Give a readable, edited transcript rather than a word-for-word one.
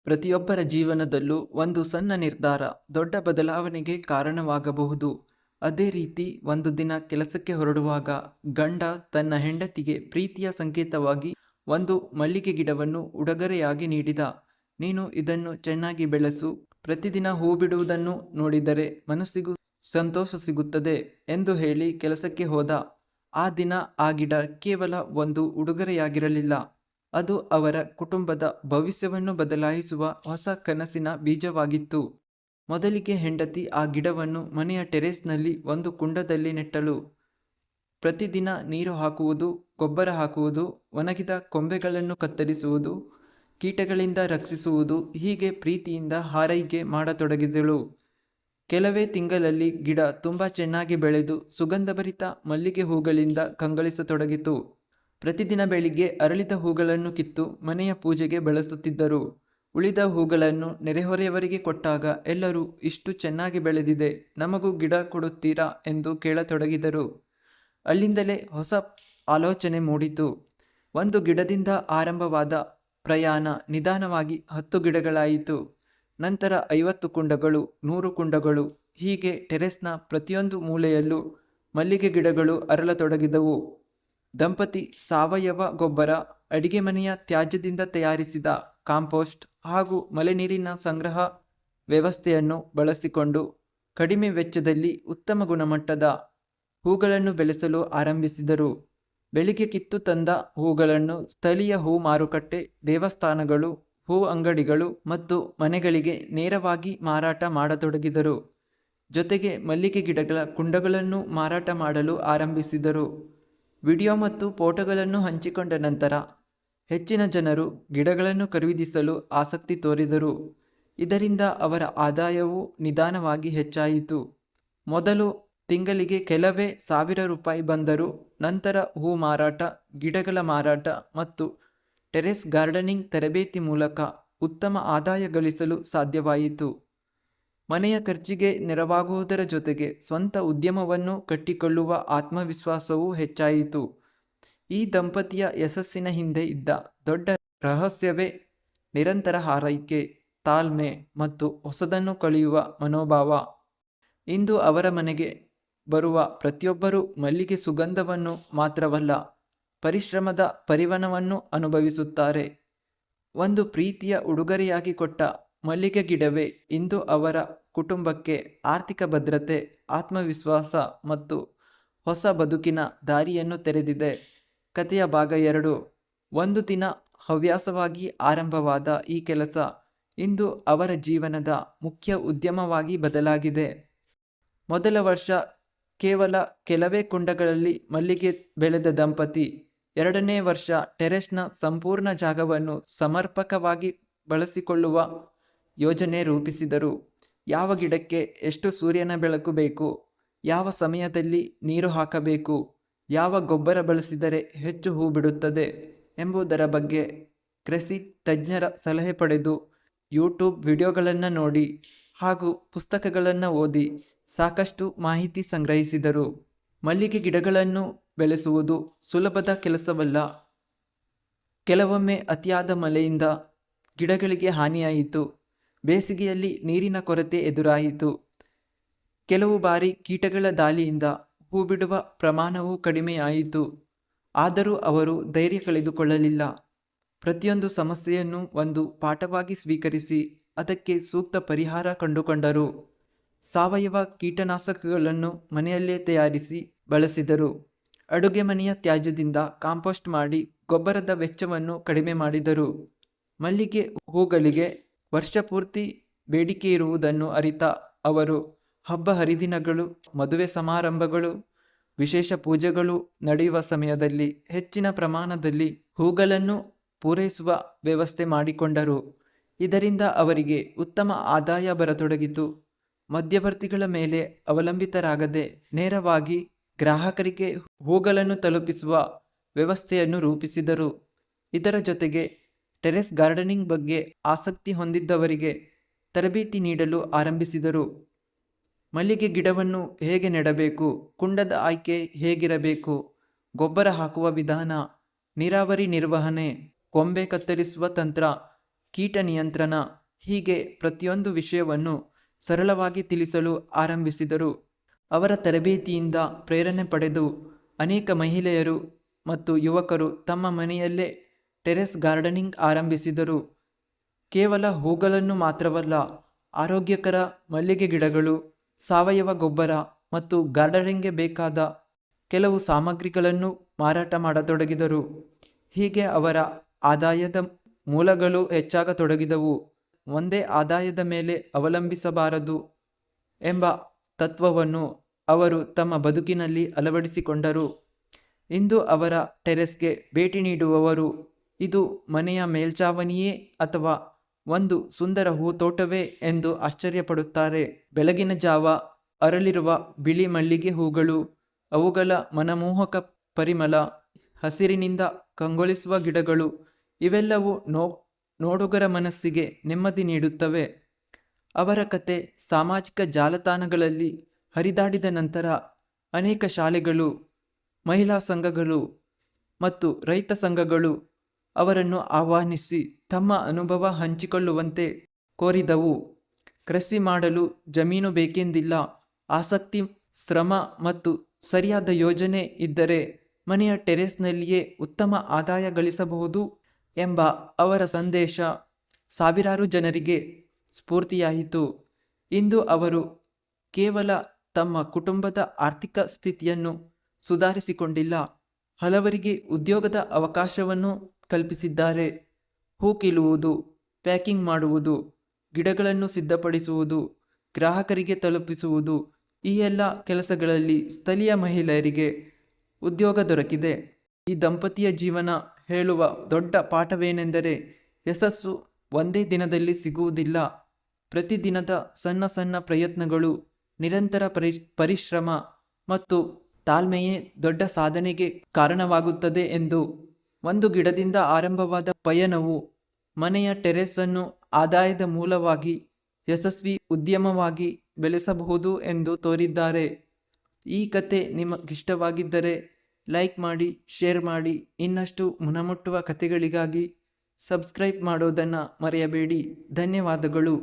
ಪ್ರತಿಯೊಬ್ಬರ ಜೀವನದಲ್ಲೂ ಒಂದು ಸಣ್ಣ ನಿರ್ಧಾರ ದೊಡ್ಡ ಬದಲಾವಣೆಗೆ ಕಾರಣವಾಗಬಹುದು. ಅದೇ ರೀತಿ ಒಂದು ದಿನ ಕೆಲಸಕ್ಕೆ ಹೊರಡುವಾಗ ಗಂಡ ತನ್ನ ಹೆಂಡತಿಗೆ ಪ್ರೀತಿಯ ಸಂಕೇತವಾಗಿ ಒಂದು ಮಲ್ಲಿಗೆ ಗಿಡವನ್ನು ಉಡುಗೊರೆಯಾಗಿ ನೀಡಿದ. ನೀನು ಇದನ್ನು ಚೆನ್ನಾಗಿ ಬೆಳೆಸು, ಪ್ರತಿದಿನ ಹೂ ಬಿಡುವುದನ್ನು ನೋಡಿದರೆ ಮನಸ್ಸಿಗೂ ಸಂತೋಷ ಸಿಗುತ್ತದೆ ಎಂದು ಹೇಳಿ ಕೆಲಸಕ್ಕೆ ಹೋದ. ಆ ದಿನ ಆ ಗಿಡ ಕೇವಲ ಒಂದು ಉಡುಗೊರೆಯಾಗಿರಲಿಲ್ಲ, ಅದು ಅವರ ಕುಟುಂಬದ ಭವಿಷ್ಯವನ್ನು ಬದಲಾಯಿಸುವ ಹೊಸ ಕನಸಿನ ಬೀಜವಾಗಿತ್ತು. ಮೊದಲಿಗೆ ಹೆಂಡತಿ ಆ ಗಿಡವನ್ನು ಮನೆಯ ಟೆರೇಸ್ನಲ್ಲಿ ಒಂದು ಕುಂಡದಲ್ಲಿ ನೆಟ್ಟಳು. ಪ್ರತಿದಿನ ನೀರು ಹಾಕುವುದು, ಗೊಬ್ಬರ ಹಾಕುವುದು, ಒಣಗಿದ ಕೊಂಬೆಗಳನ್ನು ಕತ್ತರಿಸುವುದು, ಕೀಟಗಳಿಂದ ರಕ್ಷಿಸುವುದು, ಹೀಗೆ ಪ್ರೀತಿಯಿಂದ ಹಾರೈಕೆ ಮಾಡತೊಡಗಿದಳು. ಕೆಲವೇ ತಿಂಗಳಲ್ಲಿ ಗಿಡ ತುಂಬ ಚೆನ್ನಾಗಿ ಬೆಳೆದು ಸುಗಂಧಭರಿತ ಮಲ್ಲಿಗೆ ಹೂಗಳಿಂದ ಕಂಗೊಳಿಸತೊಡಗಿತು. ಪ್ರತಿದಿನ ಬೆಳಿಗ್ಗೆ ಅರಳಿದ ಹೂಗಳನ್ನು ಕಿತ್ತು ಮನೆಯ ಪೂಜೆಗೆ ಬಳಸುತ್ತಿದ್ದರು. ಉಳಿದ ಹೂಗಳನ್ನು ನೆರೆಹೊರೆಯವರಿಗೆ ಕೊಟ್ಟಾಗ ಎಲ್ಲರೂ ಇಷ್ಟು ಚೆನ್ನಾಗಿ ಬೆಳೆದಿದೆ, ನಮಗೂ ಗಿಡ ಕೊಡುತ್ತೀರಾ ಎಂದು ಕೇಳತೊಡಗಿದರು. ಅಲ್ಲಿಂದಲೇ ಹೊಸ ಆಲೋಚನೆ ಮೂಡಿತು. ಒಂದು ಗಿಡದಿಂದ ಆರಂಭವಾದ ಪ್ರಯಾಣ ನಿಧಾನವಾಗಿ 10 ಗಿಡಗಳಾಯಿತು. ನಂತರ 50 ಕುಂಡಗಳು, 100 ಕುಂಡಗಳು, ಹೀಗೆ ಟೆರೆಸ್ನ ಪ್ರತಿಯೊಂದು ಮೂಲೆಯಲ್ಲೂ ಮಲ್ಲಿಗೆ ಗಿಡಗಳು ಅರಳತೊಡಗಿದವು. ದಂಪತಿ ಸಾವಯವ ಗೊಬ್ಬರ, ಅಡಿಗೆ ಮನೆಯ ತ್ಯಾಜ್ಯದಿಂದ ತಯಾರಿಸಿದ ಕಾಂಪೋಸ್ಟ್ ಹಾಗೂ ಮಳೆನೀರಿನ ಸಂಗ್ರಹ ವ್ಯವಸ್ಥೆಯನ್ನು ಬಳಸಿಕೊಂಡು ಕಡಿಮೆ ವೆಚ್ಚದಲ್ಲಿ ಉತ್ತಮ ಗುಣಮಟ್ಟದ ಹೂಗಳನ್ನು ಬೆಳೆಸಲು ಆರಂಭಿಸಿದರು. ಬೆಳಿಗ್ಗೆ ಕಿತ್ತು ತಂದ ಹೂಗಳನ್ನು ಸ್ಥಳೀಯ ಹೂ ಮಾರುಕಟ್ಟೆ, ದೇವಸ್ಥಾನಗಳು, ಹೂ ಅಂಗಡಿಗಳು ಮತ್ತು ಮನೆಗಳಿಗೆ ನೇರವಾಗಿ ಮಾರಾಟ ಮಾಡತೊಡಗಿದರು. ಜೊತೆಗೆ ಮಲ್ಲಿಗೆ ಗಿಡಗಳ ಕುಂಡಗಳನ್ನು ಮಾರಾಟ ಮಾಡಲು ಆರಂಭಿಸಿದರು. ವಿಡಿಯೋ ಮತ್ತು ಫೋಟೋಗಳನ್ನು ಹಂಚಿಕೊಂಡ ನಂತರ ಹೆಚ್ಚಿನ ಜನರು ಗಿಡಗಳನ್ನು ಖರೀದಿಸಲು ಆಸಕ್ತಿ ತೋರಿದರು. ಇದರಿಂದ ಅವರ ಆದಾಯವು ನಿಧಾನವಾಗಿ ಹೆಚ್ಚಾಯಿತು. ಮೊದಲು ತಿಂಗಳಿಗೆ ಕೆಲವೇ ₹1000 ಬಂದರೂ ನಂತರ ಹೂ ಮಾರಾಟ, ಗಿಡಗಳ ಮಾರಾಟ ಮತ್ತು ಟೆರೆಸ್ ಗಾರ್ಡನಿಂಗ್ ತರಬೇತಿ ಮೂಲಕ ಉತ್ತಮ ಆದಾಯ ಗಳಿಸಲು ಸಾಧ್ಯವಾಯಿತು. ಮನೆಯ ಖರ್ಚಿಗೆ ನೆರವಾಗುವುದರ ಜೊತೆಗೆ ಸ್ವಂತ ಉದ್ಯಮವನ್ನು ಕಟ್ಟಿಕೊಳ್ಳುವ ಆತ್ಮವಿಶ್ವಾಸವೂ ಹೆಚ್ಚಾಯಿತು. ಈ ದಂಪತಿಯ ಯಶಸ್ಸಿನ ಹಿಂದೆ ಇದ್ದ ದೊಡ್ಡ ರಹಸ್ಯವೇ ನಿರಂತರ ಹಾರೈಕೆ, ತಾಳ್ಮೆ ಮತ್ತು ಹೊಸದನ್ನು ಕಲಿಯುವ ಮನೋಭಾವ. ಇಂದು ಅವರ ಮನೆಗೆ ಬರುವ ಪ್ರತಿಯೊಬ್ಬರೂ ಮಲ್ಲಿಗೆ ಸುಗಂಧವನ್ನು ಮಾತ್ರವಲ್ಲ, ಪರಿಶ್ರಮದ ಪರಿಣಾಮವನ್ನು ಅನುಭವಿಸುತ್ತಾರೆ. ಒಂದು ಪ್ರೀತಿಯ ಉಡುಗೊರೆಯಾಗಿ ಕೊಟ್ಟ ಮಲ್ಲಿಗೆ ಗಿಡವೇ ಇಂದು ಅವರ ಕುಟುಂಬಕ್ಕೆ ಆರ್ಥಿಕ ಭದ್ರತೆ, ಆತ್ಮವಿಶ್ವಾಸ ಮತ್ತು ಹೊಸ ಬದುಕಿನ ದಾರಿಯನ್ನು ತೆರೆದಿದೆ. ಕಥೆಯ ಭಾಗ 2. ಒಂದು ದಿನ ಹವ್ಯಾಸವಾಗಿ ಆರಂಭವಾದ ಈ ಕೆಲಸ ಇಂದು ಅವರ ಜೀವನದ ಮುಖ್ಯ ಉದ್ಯಮವಾಗಿ ಬದಲಾಗಿದೆ. ಮೊದಲ ವರ್ಷ ಕೇವಲ ಕೆಲವೇ ಕುಂಡಗಳಲ್ಲಿ ಮಲ್ಲಿಗೆ ಬೆಳೆದ ದಂಪತಿ 2ನೇ ವರ್ಷ ಟೆರೆಸ್ನ ಸಂಪೂರ್ಣ ಜಾಗವನ್ನು ಸಮರ್ಪಕವಾಗಿ ಬಳಸಿಕೊಳ್ಳುವ ಯೋಜನೆ ರೂಪಿಸಿದರು. ಯಾವ ಗಿಡಕ್ಕೆ ಎಷ್ಟು ಸೂರ್ಯನ ಬೆಳಕು ಬೇಕು, ಯಾವ ಸಮಯದಲ್ಲಿ ನೀರು ಹಾಕಬೇಕು, ಯಾವ ಗೊಬ್ಬರ ಬಳಸಿದರೆ ಹೆಚ್ಚು ಹೂ ಬಿಡುತ್ತದೆ ಎಂಬುದರ ಬಗ್ಗೆ ಕೃಷಿ ತಜ್ಞರ ಸಲಹೆ ಪಡೆದು, ಯೂಟ್ಯೂಬ್ ವಿಡಿಯೋಗಳನ್ನು ನೋಡಿ ಹಾಗೂ ಪುಸ್ತಕಗಳನ್ನು ಓದಿ ಸಾಕಷ್ಟು ಮಾಹಿತಿ ಸಂಗ್ರಹಿಸಿದರು. ಮಲ್ಲಿಗೆ ಗಿಡಗಳನ್ನು ಬೆಳೆಸುವುದು ಸುಲಭದ ಕೆಲಸವಲ್ಲ. ಕೆಲವೊಮ್ಮೆ ಅತಿಯಾದ ಮಳೆಯಿಂದ ಗಿಡಗಳಿಗೆ ಹಾನಿಯಾಯಿತು. ಬೇಸಿಗೆಯಲ್ಲಿ ನೀರಿನ ಕೊರತೆ ಎದುರಾಯಿತು. ಕೆಲವು ಬಾರಿ ಕೀಟಗಳ ದಾಳಿಯಿಂದ ಹೂ ಬಿಡುವ ಪ್ರಮಾಣವೂ ಕಡಿಮೆಯಾಯಿತು. ಆದರೂ ಅವರು ಧೈರ್ಯ ಕಳೆದುಕೊಳ್ಳಲಿಲ್ಲ. ಪ್ರತಿಯೊಂದು ಸಮಸ್ಯೆಯನ್ನು ಒಂದು ಪಾಠವಾಗಿ ಸ್ವೀಕರಿಸಿ ಅದಕ್ಕೆ ಸೂಕ್ತ ಪರಿಹಾರ ಕಂಡುಕೊಂಡರು. ಸಾವಯವ ಕೀಟನಾಶಕಗಳನ್ನು ಮನೆಯಲ್ಲೇ ತಯಾರಿಸಿ ಬಳಸಿದರು. ಅಡುಗೆ ಮನೆಯ ತ್ಯಾಜ್ಯದಿಂದ ಕಾಂಪೋಸ್ಟ್ ಮಾಡಿ ಗೊಬ್ಬರದ ವೆಚ್ಚವನ್ನು ಕಡಿಮೆ ಮಾಡಿದರು. ಮಲ್ಲಿಗೆ ಹೂಗಳಿಗೆ ವರ್ಷಪೂರ್ತಿ ಬೇಡಿಕೆ ಇರುವುದನ್ನು ಅರಿತ ಅವರು ಹಬ್ಬ ಹರಿದಿನಗಳು, ಮದುವೆ ಸಮಾರಂಭಗಳು, ವಿಶೇಷ ಪೂಜೆಗಳು ನಡೆಯುವ ಸಮಯದಲ್ಲಿ ಹೆಚ್ಚಿನ ಪ್ರಮಾಣದಲ್ಲಿ ಹೂಗಳನ್ನು ಪೂರೈಸುವ ವ್ಯವಸ್ಥೆ ಮಾಡಿಕೊಂಡರು. ಇದರಿಂದ ಅವರಿಗೆ ಉತ್ತಮ ಆದಾಯ ಬರತೊಡಗಿತು. ಮಧ್ಯವರ್ತಿಗಳ ಮೇಲೆ ಅವಲಂಬಿತರಾಗದೆ ನೇರವಾಗಿ ಗ್ರಾಹಕರಿಗೆ ಹೂಗಳನ್ನು ತಲುಪಿಸುವ ವ್ಯವಸ್ಥೆಯನ್ನು ರೂಪಿಸಿದರು. ಇದರ ಜೊತೆಗೆ ಟೆರೆಸ್ ಗಾರ್ಡನಿಂಗ್ ಬಗ್ಗೆ ಆಸಕ್ತಿ ಹೊಂದಿದ್ದವರಿಗೆ ತರಬೇತಿ ನೀಡಲು ಆರಂಭಿಸಿದರು. ಮಲ್ಲಿಗೆ ಗಿಡವನ್ನು ಹೇಗೆ ನೆಡಬೇಕು, ಕುಂಡದ ಆಯ್ಕೆ ಹೇಗಿರಬೇಕು, ಗೊಬ್ಬರ ಹಾಕುವ ವಿಧಾನ, ನೀರಾವರಿ ನಿರ್ವಹಣೆ, ಕೊಂಬೆ ಕತ್ತರಿಸುವ ತಂತ್ರ ಕೀಟ ನಿಯಂತ್ರಣ, ಹೀಗೆ ಪ್ರತಿಯೊಂದು ವಿಷಯವನ್ನು ಸರಳವಾಗಿ ತಿಳಿಸಲು ಆರಂಭಿಸಿದರು. ಅವರ ತರಬೇತಿಯಿಂದ ಪ್ರೇರಣೆ ಪಡೆದು ಅನೇಕ ಮಹಿಳೆಯರು ಮತ್ತು ಯುವಕರು ತಮ್ಮ ಮನೆಯಲ್ಲೇ ಟೆರೆಸ್ ಗಾರ್ಡನಿಂಗ್ ಆರಂಭಿಸಿದರು. ಕೇವಲ ಹೂಗಳನ್ನು ಮಾತ್ರವಲ್ಲ, ಆರೋಗ್ಯಕರ ಮಲ್ಲಿಗೆ ಗಿಡಗಳು, ಸಾವಯವ ಗೊಬ್ಬರ ಮತ್ತು ಗಾರ್ಡನಿಂಗ್ಗೆ ಬೇಕಾದ ಕೆಲವು ಸಾಮಗ್ರಿಗಳನ್ನು ಮಾರಾಟ ಮಾಡತೊಡಗಿದರು. ಹೀಗೆ ಅವರ ಆದಾಯದ ಮೂಲಗಳು ಹೆಚ್ಚಾಗತೊಡಗಿದವು. ಒಂದೇ ಆದಾಯದ ಮೇಲೆ ಅವಲಂಬಿಸಬಾರದು ಎಂಬ ತತ್ವವನ್ನು ಅವರು ತಮ್ಮ ಬದುಕಿನಲ್ಲಿ ಅಳವಡಿಸಿಕೊಂಡರು. ಇಂದು ಅವರ ಟೆರೆಸ್ಗೆ ಭೇಟಿ ನೀಡುವವರು ಇದು ಮನೆಯ ಮೇಲ್ಛಾವಣಿಯೇ ಅಥವಾ ಒಂದು ಸುಂದರ ಹೂತೋಟವೇ ಎಂದು ಆಶ್ಚರ್ಯಪಡುತ್ತಾರೆ. ಬೆಳಗಿನ ಜಾವ ಅರಳಿರುವ ಬಿಳಿ ಮಲ್ಲಿಗೆ ಹೂಗಳು, ಅವುಗಳ ಮನಮೋಹಕ ಪರಿಮಳ, ಹಸಿರಿನಿಂದ ಕಂಗೊಳಿಸುವ ಗಿಡಗಳು ಇವೆಲ್ಲವೂ ನೋಡುಗರ ಮನಸ್ಸಿಗೆ ನೆಮ್ಮದಿ ನೀಡುತ್ತವೆ. ಅವರ ಕತೆ ಸಾಮಾಜಿಕ ಜಾಲತಾಣಗಳಲ್ಲಿ ಹರಿದಾಡಿದ ನಂತರ ಅನೇಕ ಶಾಲೆಗಳು, ಮಹಿಳಾ ಸಂಘಗಳು ಮತ್ತು ರೈತ ಸಂಘಗಳು ಅವರನ್ನು ಆಹ್ವಾನಿಸಿ ತಮ್ಮ ಅನುಭವ ಹಂಚಿಕೊಳ್ಳುವಂತೆ ಕೋರಿದವು. ಕೃಷಿ ಮಾಡಲು ಜಮೀನು ಬೇಕೆಂದಿಲ್ಲ, ಆಸಕ್ತಿ, ಶ್ರಮ ಮತ್ತು ಸರಿಯಾದ ಯೋಜನೆ ಇದ್ದರೆ ಮನೆಯ ಟೆರೆಸ್ನಲ್ಲಿಯೇ ಉತ್ತಮ ಆದಾಯ ಗಳಿಸಬಹುದು ಎಂಬ ಅವರ ಸಂದೇಶ ಸಾವಿರಾರು ಜನರಿಗೆ ಸ್ಫೂರ್ತಿಯಾಯಿತು. ಇಂದು ಅವರು ಕೇವಲ ತಮ್ಮ ಕುಟುಂಬದ ಆರ್ಥಿಕ ಸ್ಥಿತಿಯನ್ನು ಸುಧಾರಿಸಿಕೊಂಡಿಲ್ಲ, ಹಲವರಿಗೆ ಉದ್ಯೋಗದ ಅವಕಾಶವನ್ನು ಕಲ್ಪಿಸಿದ್ದಾರೆ. ಹೂ ಕೀಳುವುದು, ಪ್ಯಾಕಿಂಗ್ ಮಾಡುವುದು, ಗಿಡಗಳನ್ನು ಸಿದ್ಧಪಡಿಸುವುದು, ಗ್ರಾಹಕರಿಗೆ ತಲುಪಿಸುವುದು, ಈ ಎಲ್ಲ ಕೆಲಸಗಳಲ್ಲಿ ಸ್ಥಳೀಯ ಮಹಿಳೆಯರಿಗೆ ಉದ್ಯೋಗ ದೊರಕಿದೆ. ಈ ದಂಪತಿಯ ಜೀವನ ಹೇಳುವ ದೊಡ್ಡ ಪಾಠವೇನೆಂದರೆ ಯಶಸ್ಸು ಒಂದೇ ದಿನದಲ್ಲಿ ಸಿಗುವುದಿಲ್ಲ. ಪ್ರತಿದಿನದ ಸಣ್ಣ ಸಣ್ಣ ಪ್ರಯತ್ನಗಳು, ನಿರಂತರ ಪರಿಶ್ರಮ ಮತ್ತು ತಾಳ್ಮೆಯೇ ದೊಡ್ಡ ಸಾಧನೆಗೆ ಕಾರಣವಾಗುತ್ತದೆ ಎಂದು. ಒಂದು ಗಿಡದಿಂದ ಆರಂಭವಾದ ಪಯಣವು ಮನೆಯ ಟೆರೆಸ್ಸನ್ನು ಆದಾಯದ ಮೂಲವಾಗಿ, ಯಶಸ್ವಿ ಉದ್ಯಮವಾಗಿ ಬೆಳೆಸಬಹುದು ಎಂದು ತೋರಿದ್ದಾರೆ. ಈ ಕತೆ ನಿಮಗಿಷ್ಟವಾಗಿದ್ದರೆ ಲೈಕ್ ಮಾಡಿ, ಶೇರ್ ಮಾಡಿ. ಇನ್ನಷ್ಟು ಮನಮುಟ್ಟುವ ಕಥೆಗಳಿಗಾಗಿ ಸಬ್ಸ್ಕ್ರೈಬ್ ಮಾಡೋದನ್ನು ಮರೆಯಬೇಡಿ. ಧನ್ಯವಾದಗಳು.